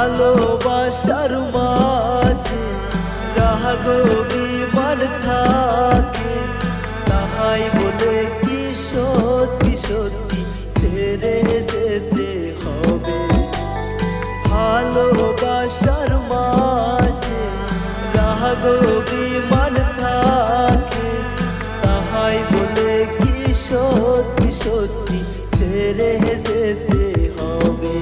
ভালোবাসার মাঝে রাগ অভিমান থাকে, তাহাই বলে কি সত্যি সত্যি ছেড়ে যেতে হবে। ভালোবাসার মাঝে রাগ অভিমান থাকে, তাহাই বলে কি সত্যি সত্যি ছেড়ে যেতে হবে।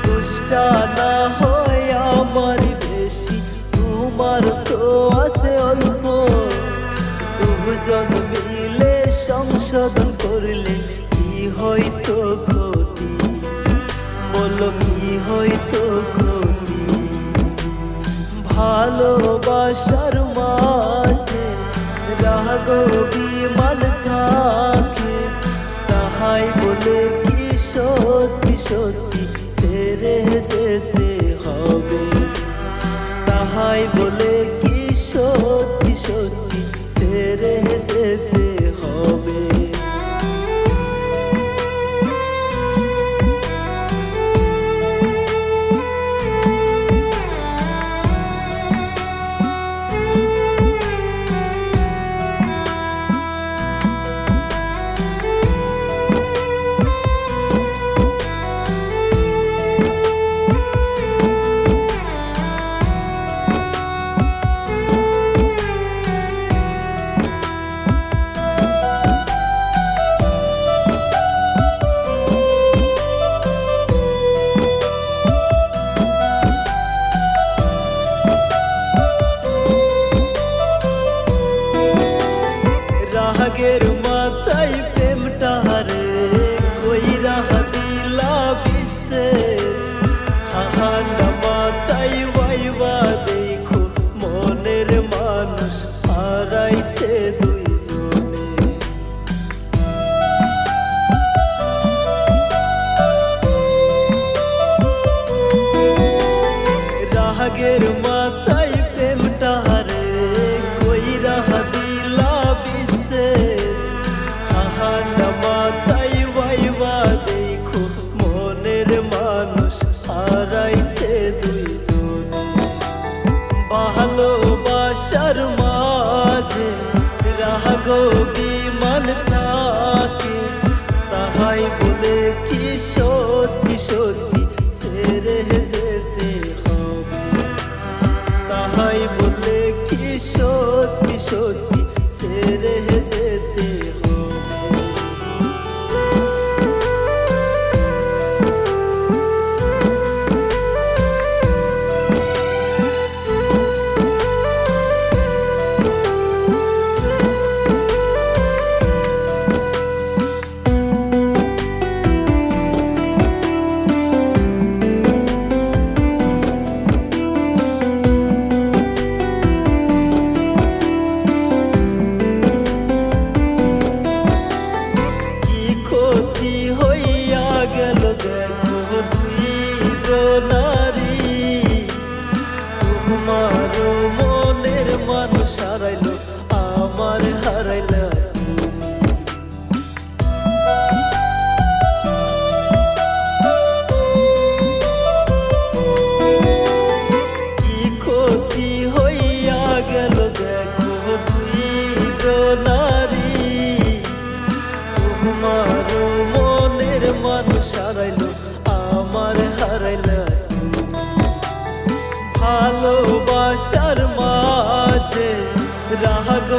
দুষ্টা না হয় আমার বেশি, তোমার তো আছে অল্প, দুজন মিলে সংশোধন করলে কি হয়তো ক্ষতি, বলো কি হয়তো ক্ষতি। ভালোবাসার মাঝে রাগ অভিমান থাকে, তাহাই বলে কি সত্যি সত্যি ছেড়ে যেতে হবে। তাহাই বলে কি সত্যি সত্যি ছেড়ে যেতে হবে। রাগের মাথায় প্রেমটা হারে কইরা দিলা বিশ্বে, ঠান্ডা মাথায় ওয়াইবা দেখো মনের মানুষ হারাইছে দুইজনে। রাগের মাথায় প্রেমটা হারে কইরা দিলা বিশ্বে, ঠান্ডা মাথায় ওয়াইবা দেখো মনের মানুষ হারাইছে দুইজনে। ভালোবাসার মাঝে রাগ অভিমান থাকে, তাহাই বলে কি সত্যি সত্যি ছেড়ে যেতে হবে। তাহাই বলে কি সত্যি সত্যি ছেড়ে যেতে হবে। ক্ষতি হইয়া গেল দেখো দুইজনারি, তোমার মনের মানুষ হারাইল আমার হারাইলা তুমি। কি ক্ষতি হইয়া গেল দেখো দুইজনারি, তোমার মনের মানুষ হারাইল আমার হারাইলা তুমি। ভালোবাসার মাঝে রাগ